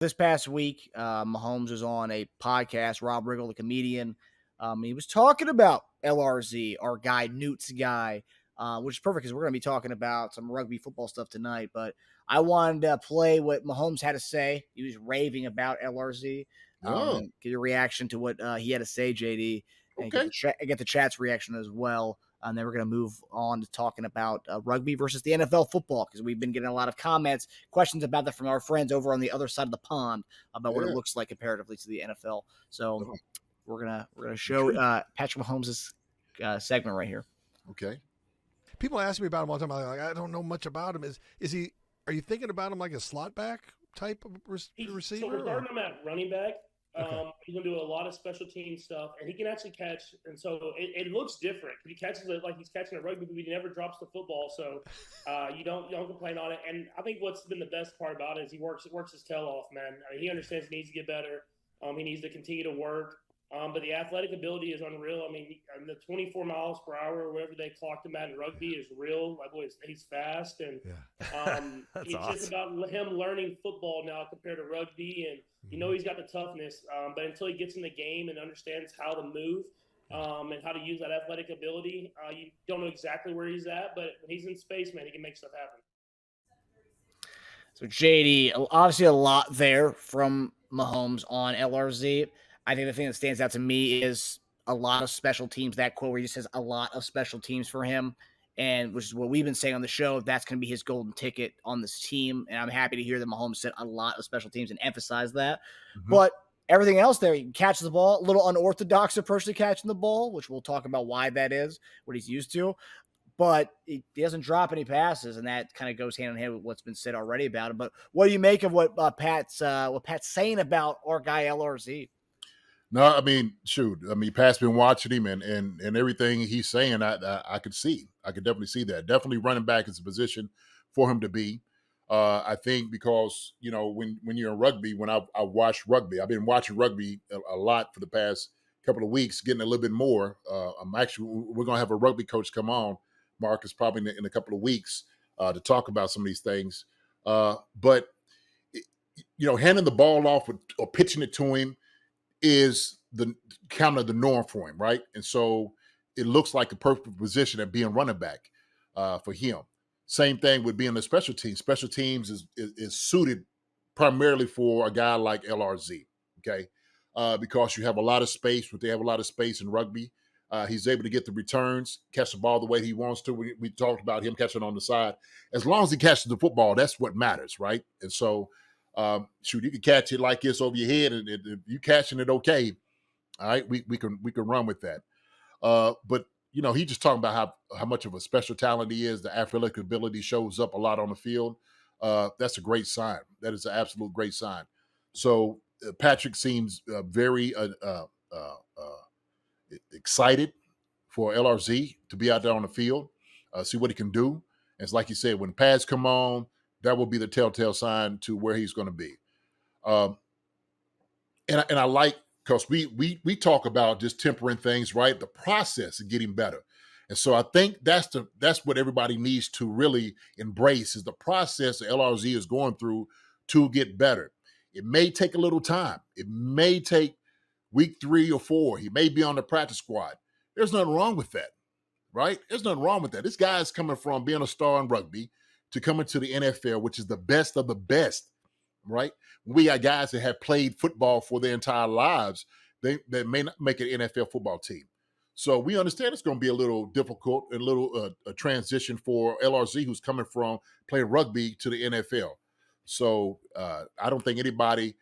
This past week, Mahomes was on a podcast, Rob Riggle, the comedian. He was talking about LRZ, our guy, Newt's guy, which is perfect because we're going to be talking about some rugby football stuff tonight. But I wanted to play what Mahomes had to say. He was raving about LRZ. Oh, Get your reaction to what he had to say, JD, and okay. get the chat's reaction as well. And then we're going to move on to talking about rugby versus the NFL football because we've been getting a lot of comments, questions about that from our friends over on the other side of the pond about what it Yeah. looks like comparatively to the NFL. So Oh, we're gonna show Patrick Mahomes' segment right here. okay. People ask me about him all the time. I'm like, I don't know much about him. Is he? Are you thinking about him like a slot back type of receiver? So we're starting him at running back. He's gonna do a lot of special team stuff, and he can actually catch. And so it looks different. He catches it like he's catching a rugby, but he never drops the football. So you don't complain on it. And I think what's been the best part about it is he works his tail off, man. I mean, he understands he needs to get better. He needs to continue to work. But the athletic ability is unreal. I mean, the 24 miles per hour or whatever they clocked him at in rugby is real. Like, he's fast, and it's awesome. Just about him learning football now compared to rugby. And he's got the toughness, but until he gets in the game and understands how to move and how to use that athletic ability, you don't know exactly where he's at. But when he's in space, man, he can make stuff happen. So JD, obviously a lot there from Mahomes on LRZ. I think the thing that stands out to me is a lot of special teams. That quote where he says a lot of special teams for him, and which is what we've been saying on the show. That's going to be his golden ticket on this team, and I'm happy to hear that Mahomes said a lot of special teams and emphasized that. Mm-hmm. But everything else there, he catches the ball, a little unorthodox approach to catching the ball, which we'll talk about why that is, what he's used to. But he doesn't drop any passes, and that kind of goes hand in hand with what's been said already about him. But what do you make of what Pat's saying about our guy LRZ? No, I mean, shoot. I mean, Pat's been watching him, and everything he's saying, I could see. I could definitely see that. Definitely running back is a position for him to be. I think because, when you're in rugby, when I watch rugby, I've been watching rugby a lot for the past couple of weeks, getting a little bit more. We're going to have a rugby coach come on, Marcus, probably in a couple of weeks to talk about some of these things. But, handing the ball off or pitching it to him is the kind of the norm for him, right? And so it looks like the perfect position at being running back for him. Same thing with being a special team. Special teams is suited primarily for a guy like LRZ, okay? Because you have a lot of space, but they have a lot of space in rugby. He's able to get the returns, catch the ball the way he wants to. We talked about him catching on the side. As long as he catches the football, that's what matters, right? And so you can catch it like this over your head, and if you catching it okay, all right, we can run with that. But he's just talking about how much of a special talent he is. The athletic ability shows up a lot on the field. That's a great sign. That is an absolute great sign. So Patrick seems very excited for LRZ to be out there on the field, see what he can do. And it's like you said, when pads come on, that will be the telltale sign to where he's going to be. And I like, because we talk about just tempering things, right? The process of getting better. And so I think that's what everybody needs to really embrace, is the process that LRZ is going through to get better. It may take a little time. It may take week 3 or 4. He may be on the practice squad. There's nothing wrong with that, right? There's nothing wrong with that. This guy is coming from being a star in rugby to come into the NFL, which is the best of the best, right? We got guys that have played football for their entire lives. They may not make an NFL football team. So we understand it's going to be a little difficult and a little a transition for LRZ, who's coming from playing rugby to the NFL. So I don't think anybody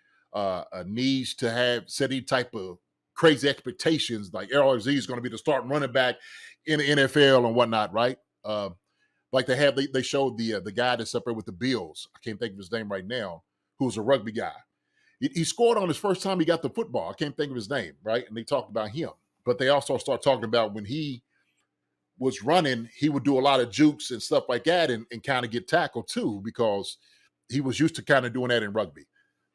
needs to have set any type of crazy expectations like LRZ is going to be the starting running back in the NFL and whatnot, right? Like they showed the guy that's up there with the Bills. I can't think of his name right now, who's a rugby guy. He scored on his first time he got the football. I can't think of his name, right? And they talked about him. But they also start talking about when he was running, he would do a lot of jukes and stuff like that and kind of get tackled too, because he was used to kind of doing that in rugby.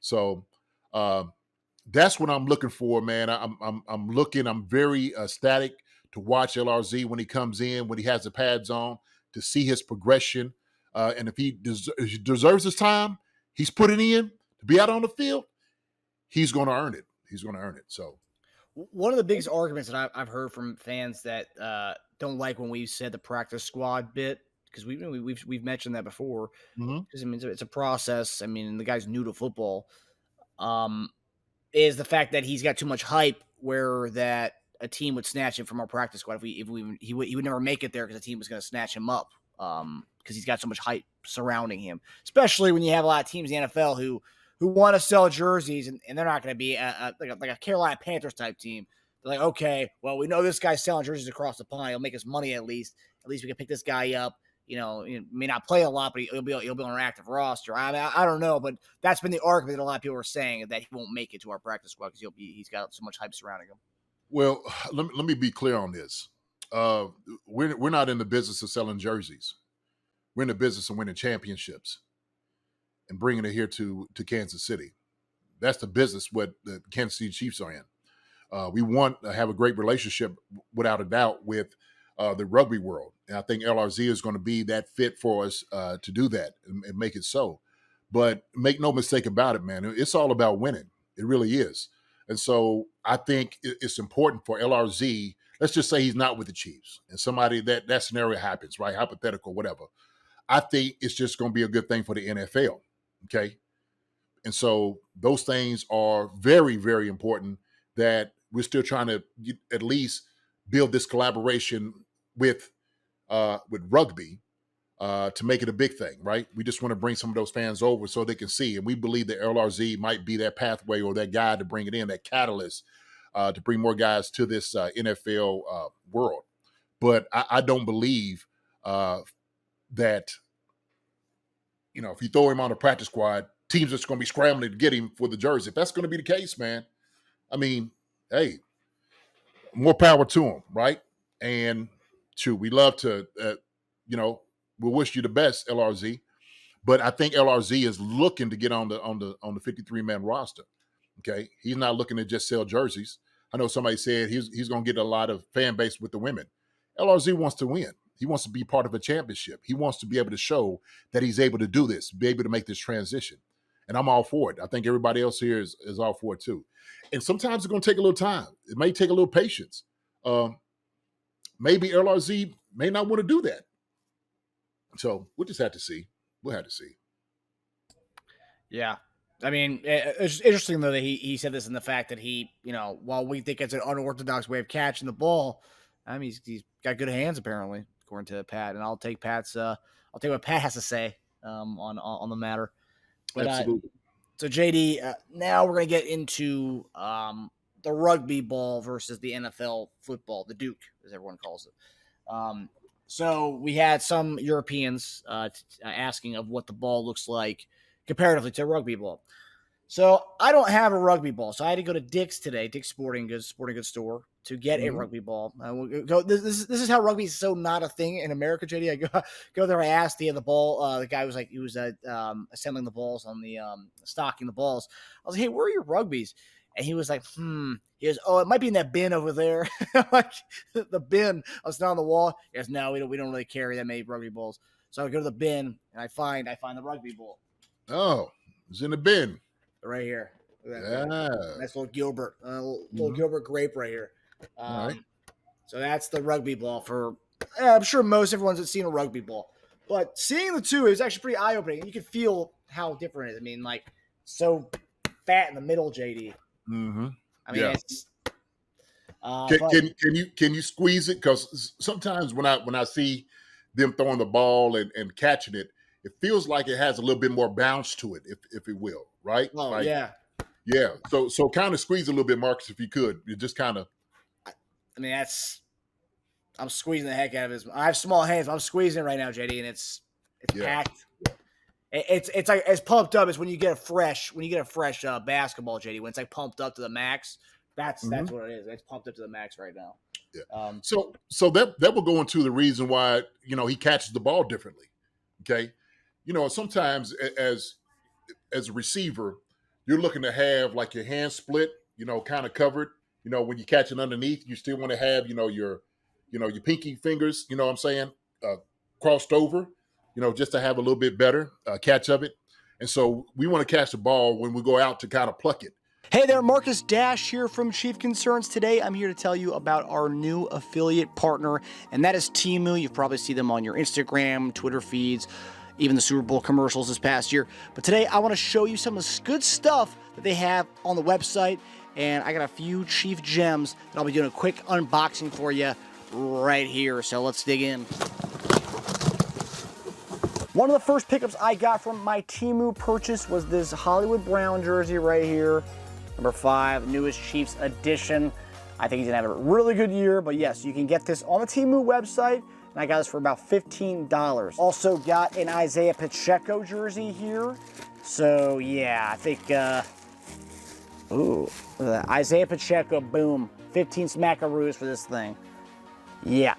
So that's what I'm looking for, man. I'm very ecstatic to watch LRZ when he comes in, when he has the pads on, to see his progression. And if he deserves his time, he's put it in to be out on the field, he's going to earn it. He's going to earn it. So one of the biggest arguments that I've heard from fans that don't like when we said the practice squad bit, because we've mentioned that before, because I mean it's a process. I mean, the guy's new to football. Is the fact that he's got too much hype, where that a team would snatch him from our practice squad he would never make it there because the team was going to snatch him up because he's got so much hype surrounding him. Especially when you have a lot of teams in the NFL who want to sell jerseys and they're not going to be like a Carolina Panthers type team. They're like, okay, well, we know this guy's selling jerseys across the pond. He'll make us money at least. At least we can pick this guy up. You know, he may not play a lot, but he'll be on our active roster. I don't know, but that's been the argument that a lot of people are saying, that he won't make it to our practice squad because he's got so much hype surrounding him. Well, let me be clear on this. We're not in the business of selling jerseys. We're in the business of winning championships and bringing it here to Kansas City. That's the business what the Kansas City Chiefs are in. We want to have a great relationship, without a doubt, with the rugby world. And I think LRZ is going to be that fit for us to do that and make it so. But make no mistake about it, man. It's all about winning. It really is. And so I think it's important for LRZ. Let's just say he's not with the Chiefs and somebody that scenario happens, right? Hypothetical, whatever. I think it's just going to be a good thing for the NFL. Okay. And so those things are very, very important, that we're still trying to at least build this collaboration with rugby to make it a big thing, right? We just want to bring some of those fans over so they can see. And we believe that LRZ might be that pathway or that guy to bring it in, that catalyst to bring more guys to this NFL world. But I don't believe that, you know, if you throw him on the practice squad, teams are just going to be scrambling to get him for the jersey. If that's going to be the case, man, I mean, hey, more power to him, right? And true, we love to, we wish you the best, LRZ. But I think LRZ is looking to get on the 53-man roster. Okay, he's not looking to just sell jerseys. I know somebody said he's going to get a lot of fan base with the women. LRZ wants to win. He wants to be part of a championship. He wants to be able to show that he's able to do this, be able to make this transition. And I'm all for it. I think everybody else here is all for it too. And sometimes it's going to take a little time. It may take a little patience. Maybe LRZ may not want to do that. So we'll just have to see. We'll have to see. Yeah. I mean, it's interesting, though, that he said this in the fact that he, while we think it's an unorthodox way of catching the ball, I mean, he's got good hands, apparently, according to Pat. And I'll take what Pat has to say on the matter. But, absolutely. So, JD, now we're going to get into the rugby ball versus the NFL football, the Duke, as everyone calls it. So we had some Europeans asking of what the ball looks like comparatively to rugby ball. So I don't have a rugby ball, so I had to go to Dick's today, Dick's Sporting Goods store, to get a rugby ball. We'll go. This is how rugby is so not a thing in America, JD. I go there. I asked the ball. The guy was like, he was assembling the balls on the stocking the balls. I was like, hey, where are your rugbies? And he was like, He goes, oh, it might be in that bin over there. Like the bin. I was down on the wall. He goes, no, we don't really carry that many rugby balls. So I go to the bin and I find the rugby ball. Oh, it's in the bin. Right here. Yeah. Nice little Gilbert. Little Gilbert grape right here. Right. So that's the rugby ball for, I'm sure everyone's seen a rugby ball. But seeing the two is actually pretty eye-opening. You can feel how different it is. I mean, like, so fat in the middle, JD. Mm-hmm. I mean, it's. Can you squeeze it? Because sometimes when I see them throwing the ball and catching it, it feels like it has a little bit more bounce to it, if it will, right? Oh, like, yeah. Yeah. So kind of squeeze a little bit, Marcus, if you could. You just kind of. I mean, I'm squeezing the heck out of it. I have small hands, but I'm squeezing it right now, JD, and it's packed. It's like as pumped up as when you get a fresh basketball, JD. When it's like pumped up to the max, that's what it is. It's pumped up to the max right now. Yeah. So that will go into the reason why he catches the ball differently. Okay, sometimes as a receiver, you're looking to have like your hand split, kind of covered. When you catch it underneath, you still want to have your pinky fingers. You know what I'm saying? Crossed over. Just to have a little bit better catch of it. And so we want to catch the ball when we go out to kind of pluck it. Hey there, Marcus Dash here from Chief Concerns. Today, I'm here to tell you about our new affiliate partner, and that is Temu. You've probably seen them on your Instagram, Twitter feeds, even the Super Bowl commercials this past year. But today, I want to show you some of the good stuff that they have on the website, and I got a few Chief gems that I'll be doing a quick unboxing for you right here. So let's dig in. One of the first pickups I got from my Temu purchase was this Hollywood Brown jersey right here. Number 5, newest Chiefs edition. I think he's gonna have a really good year, but yes, you can get this on the Temu website, and I got this for about $15. Also got an Isaiah Pacheco jersey here. So yeah, I think, ooh, Isaiah Pacheco, boom, 15 smackaroos for this thing. Yeah,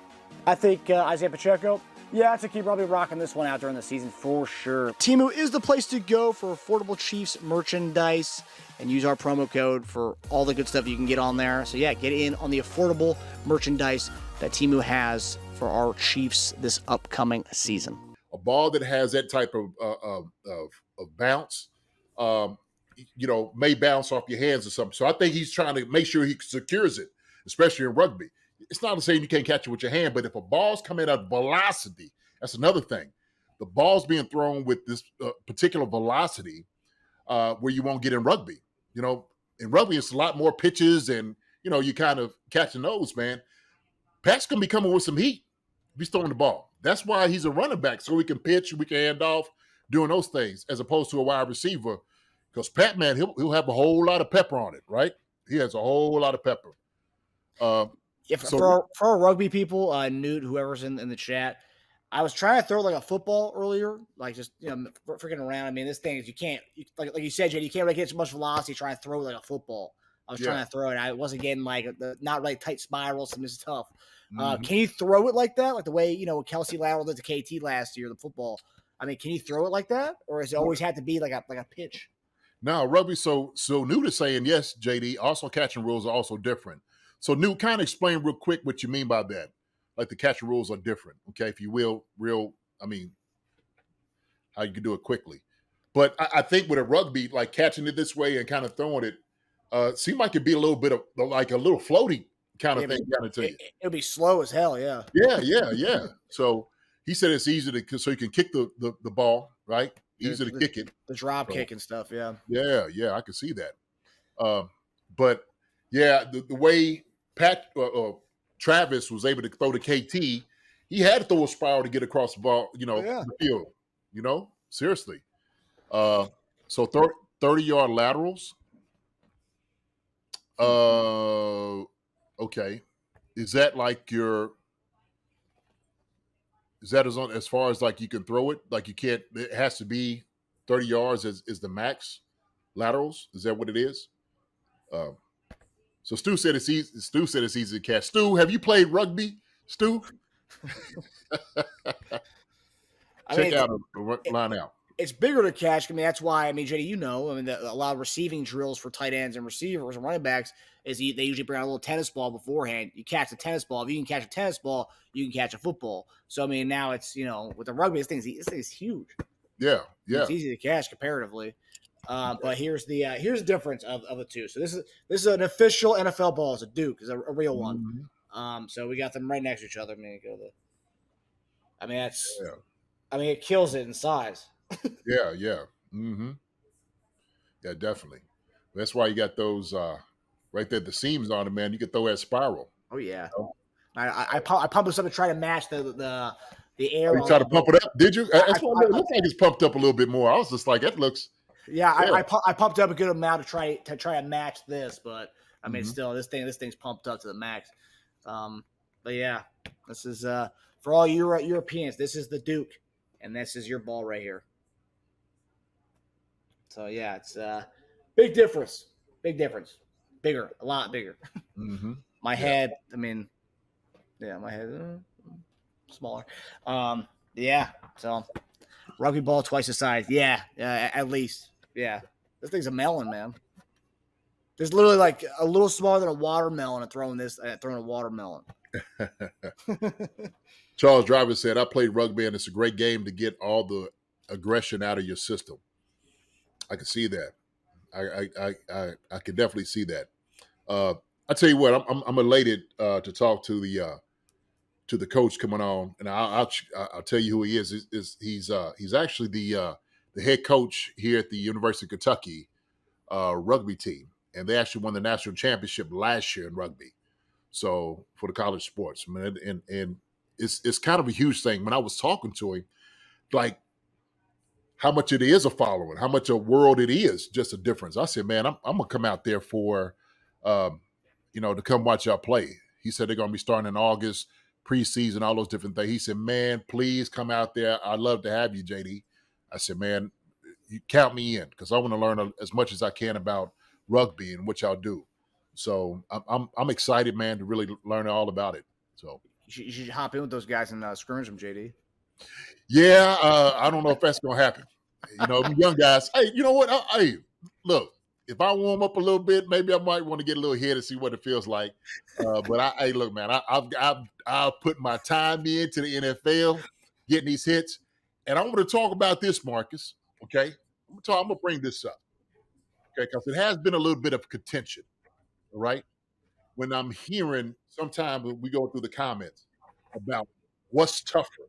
I think Isaiah Pacheco, yeah, I think he'd probably rocking this one out during the season for sure. Temu is the place to go for affordable Chiefs merchandise, and use our promo code for all the good stuff you can get on there. So yeah, get in on the affordable merchandise that Temu has for our Chiefs this upcoming season. A ball that has that type of bounce, may bounce off your hands or something. So I think he's trying to make sure he secures it, especially in rugby. It's not to say you can't catch it with your hand, but if a ball's coming at velocity, that's another thing. The ball's being thrown with this particular velocity where you won't get in rugby. In rugby, it's a lot more pitches and, you kind of catching those, man. Pat's going to be coming with some heat if he's throwing the ball. That's why he's a running back, so we can pitch, we can hand off, doing those things, as opposed to a wide receiver. Because Pat, man, he'll have a whole lot of pepper on it, right? He has a whole lot of pepper. Yeah, for our rugby people, Newt, whoever's in the chat, I was trying to throw like a football earlier, like just freaking around. I mean, this thing is like you said, Jay, you can't really get so much velocity trying to throw like a football. I was trying to throw it. I wasn't getting like the not really tight spirals, and it's tough. Can you throw it like that, like the way Kelsey Lateral did to KT last year, the football? I mean, can you throw it like that, or has it always had to be like a pitch? No, rugby. So Newt is saying yes, JD. Also, catching rules are also different. So Newt, kind of explain real quick what you mean by that. Like the catching rules are different, okay? If you will, how you can do it quickly. But I think with a rugby, like catching it this way and kind of throwing it, seemed like it'd be a little bit of like a little floaty kind of thing. It'll be slow as hell, yeah. Yeah. So he said it's easy so you can kick the ball, right? Easy to kick it. The drop kick and stuff, yeah. Yeah, I can see that. But yeah, the way Travis was able to throw to KT, he had to throw a spiral to get across the ball, the field, seriously. So 30-yard laterals. Okay. Is that as far as like you can throw it? Like you can't, it has to be 30 yards is the max laterals? Is that what it is? So Stu said it's easy. Stu said it's easy to catch. Stu, have you played rugby, Stu? Check out a line out. It's bigger to catch. I mean, that's why. I mean, JD, a lot of receiving drills for tight ends and receivers and running backs is they usually bring out a little tennis ball beforehand. You catch a tennis ball. If you can catch a tennis ball, you can catch a football. So I mean, now it's with the rugby, this thing is huge. Yeah. It's easy to catch comparatively. But here's the difference of the two. So this is an official NFL ball. It's a Duke. It's a real one. Mm-hmm. So we got them right next to each other. It kills it in size. Yeah. Mm-hmm. Yeah, definitely. That's why you got those right there, the seams on it, man. You could throw that spiral. Oh yeah. I pumped this up to try to match the air. You try to pump it up? Did you? It looks like it's pumped up a little bit more. I was just like, that looks. Yeah, I pumped up a good amount to try to match this, but I mean, still, this thing's pumped up to the max. But yeah, this is for all Europeans. This is the Duke, and this is your ball right here. So yeah, it's big difference, bigger, a lot bigger. Mm-hmm. My head, my head smaller. Yeah, so rugby ball twice the size. Yeah, at least. Yeah, this thing's a melon, man. It's literally like a little smaller than a watermelon and throwing a watermelon. Charles Driver said, I played rugby and it's a great game to get all the aggression out of your system. I can see that. I can definitely see that. I tell you what, I'm elated to talk to the coach coming on, and I'll tell you who he is. He's actually the head coach here at the University of Kentucky rugby team, and they actually won the national championship last year in rugby. So for the college sports, I mean, and it's kind of a huge thing. When I was talking to him, like how much it is a following, how much a world it is, just a difference. I said, man, I'm gonna come out there for, to come watch y'all play. He said they're gonna be starting in August, preseason, all those different things. He said, man, please come out there. I'd love to have you, JD. I said, man, you count me in because I want to learn as much as I can about rugby and what y'all do. So I'm excited, man, to really learn all about it. So you should hop in with those guys and scrimmage them, JD. Yeah, I don't know if that's gonna happen. Young guys. Hey, you know what? Hey, look, if I warm up a little bit, maybe I might want to get a little hit and see what it feels like. But hey, look, man, I've put my time into the NFL, getting these hits, and I want to talk about this, Marcus. Okay, I'm gonna bring this up, okay, because it has been a little bit of contention. All right, when I'm hearing sometimes when we go through the comments about what's tougher,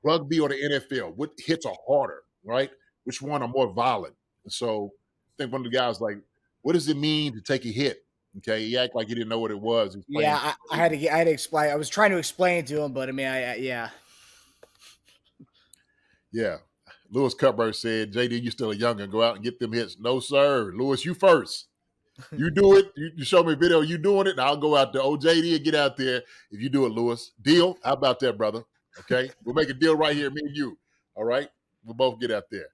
rugby or the NFL, what hits are harder, right? Which one are more violent? And so I think one of the guys like, what does it mean to take a hit? Okay, he acted like he didn't know what it was. Yeah, I had to explain. I was trying to explain it to him, but I mean, yeah. Yeah. Louis Cuthbert said, JD, you still a youngin', go out and get them hits. No, sir. Louis, you first. You do it. You show me a video, you doing it, and I'll go out there. Oh, JD, and get out there if you do it, Louis. Deal? How about that, brother? Okay? We'll make a deal right here, me and you. All right? We'll both get out there.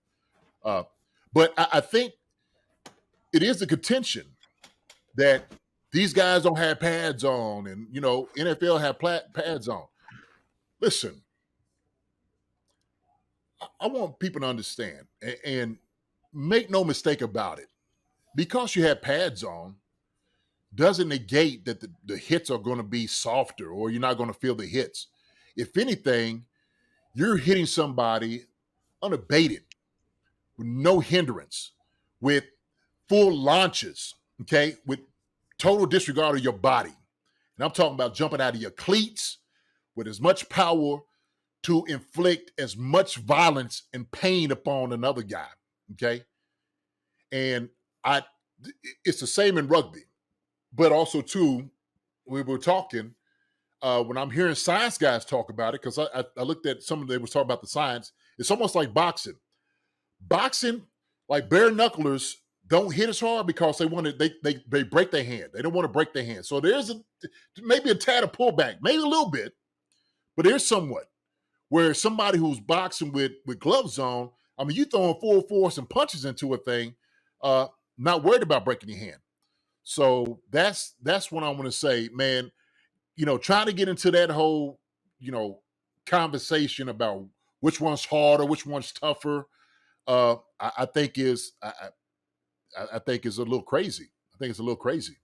But I think it is the contention that these guys don't have pads on and, NFL have pads on. Listen, I want people to understand and make no mistake about it. Because you have pads on doesn't negate that the hits are going to be softer or you're not going to feel the hits. If anything, you're hitting somebody unabated with no hindrance, with full launches, okay, with total disregard of your body. And I'm talking about jumping out of your cleats with as much power to inflict as much violence and pain upon another guy, okay? And it's the same in rugby, but also too, we were talking, when I'm hearing science guys talk about it, because I looked at they was talking about the science, it's almost like boxing. Boxing, like bare knucklers, don't hit as hard because they break their hand. They don't want to break their hand. So there's maybe a tad of pullback, maybe a little bit, but there's somewhat. Where somebody who's boxing with gloves on, I mean, you throwing full force and punches into a thing, not worried about breaking your hand. So that's what I want to say, man. Trying to get into that whole, conversation about which one's harder, which one's tougher, I think is I think is a little crazy. I think it's a little crazy.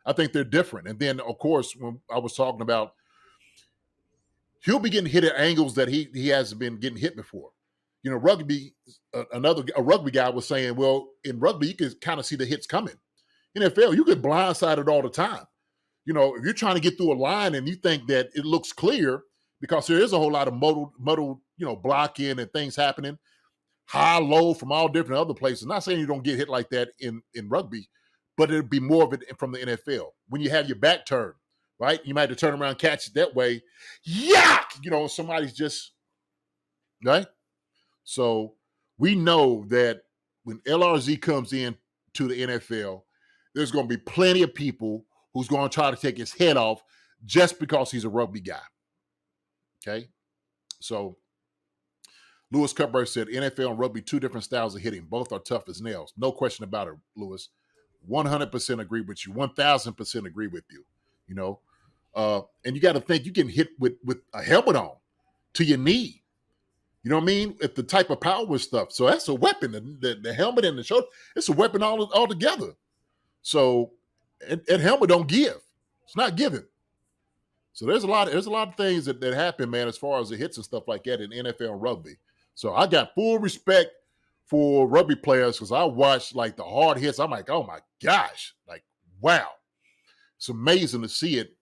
I think they're different. And then, of course, when I was talking about, he'll be getting hit at angles that he hasn't been getting hit before. Rugby. A rugby guy was saying, well, in rugby you can kind of see the hits coming. NFL, you get blindsided all the time. If you're trying to get through a line and you think that it looks clear because there is a whole lot of muddled, blocking and things happening, high, low from all different other places. Not saying you don't get hit like that in rugby, but it'd be more of it from the NFL. When you have your back turned, right? You might have to turn around, catch it that way. Yuck! Somebody's just, right? So we know that when LRZ comes in to the NFL, there's going to be plenty of people who's going to try to take his head off just because he's a rugby guy. Okay? So Louis Cuthbert said NFL and rugby, two different styles of hitting. Both are tough as nails. No question about it, Louis. 100% agree with you. 1,000% agree with you. And you got to think you can hit with a helmet on to your knee. You know what I mean? If the type of power stuff. So that's a weapon. The helmet and the shoulder, it's a weapon all together. So and helmet don't give. It's not given. So there's a lot of things that happen, man, as far as the hits and stuff like that in NFL and rugby. So I got full respect for rugby players, because I watched like the hard hits. I'm like, oh my gosh, like, wow. It's amazing to see it.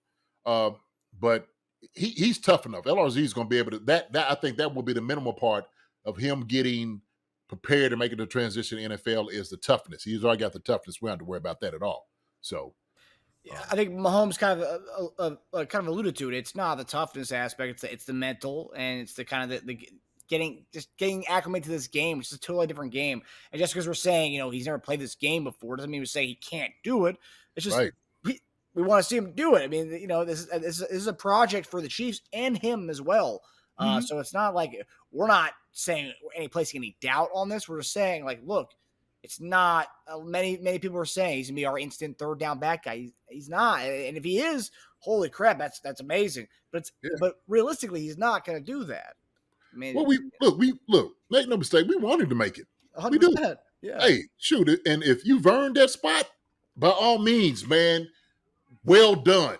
But he's tough enough. LRZ is going to be able to, that I think that will be the minimal part of him getting prepared and making the transition to NFL is the toughness. He's already got the toughness. We don't have to worry about that at all. So, yeah, I think Mahomes kind of alluded to it. It's not the toughness aspect; it's the mental, and it's the kind of the getting acclimated to this game, which is a totally different game. And just because we're saying he's never played this game before, doesn't mean we say he can't do it. It's just right. We want to see him do it. I mean, this is a project for the Chiefs and him as well. So it's not like we're not saying any placing any doubt on this. We're just saying, like, look, it's not many people are saying he's gonna be our instant third down back guy. He's not, and if he is, holy crap, that's amazing. But but realistically, he's not gonna do that. I mean, well, we look. Make no mistake, we want him to make it. 100%. We do. Yeah. Hey, shoot it, and if you've earned that spot, by all means, man, well done.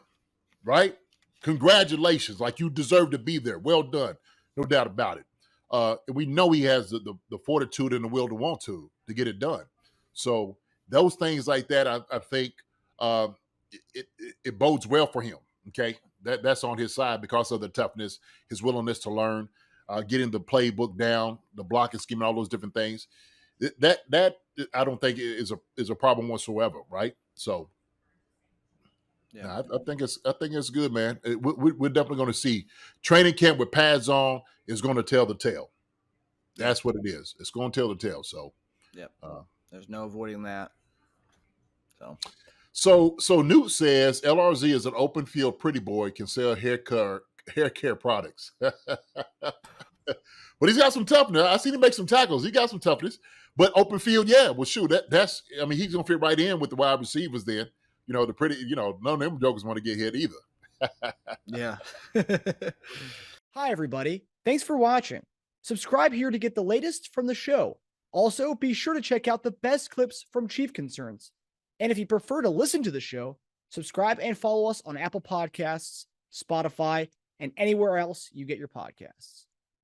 Right? Congratulations. Like, you deserve to be there. Well done. No doubt about it. We know he has the fortitude and the will to want to get it done. So those things like that, I think it bodes well for him. Okay. That's on his side because of the toughness, his willingness to learn, getting the playbook down, the blocking scheme, all those different things. That I don't think is a problem whatsoever. Right. So, yeah, I think it's good, man. We're definitely going to see training camp with pads on is going to tell the tale. That's what it is. It's going to tell the tale. So, yep. There's no avoiding that. So Newt says LRZ is an open field pretty boy, can sell hair care products. But he's got some toughness. I seen him make some tackles. He got some toughness. But open field, yeah. Well, shoot, that's. I mean, he's gonna fit right in with the wide receivers then. The pretty, none of them jokers want to get hit either. Yeah. Hi, everybody. Thanks for watching. Subscribe here to get the latest from the show. Also, be sure to check out the best clips from Chief Concerns. And if you prefer to listen to the show, subscribe and follow us on Apple Podcasts, Spotify, and anywhere else you get your podcasts.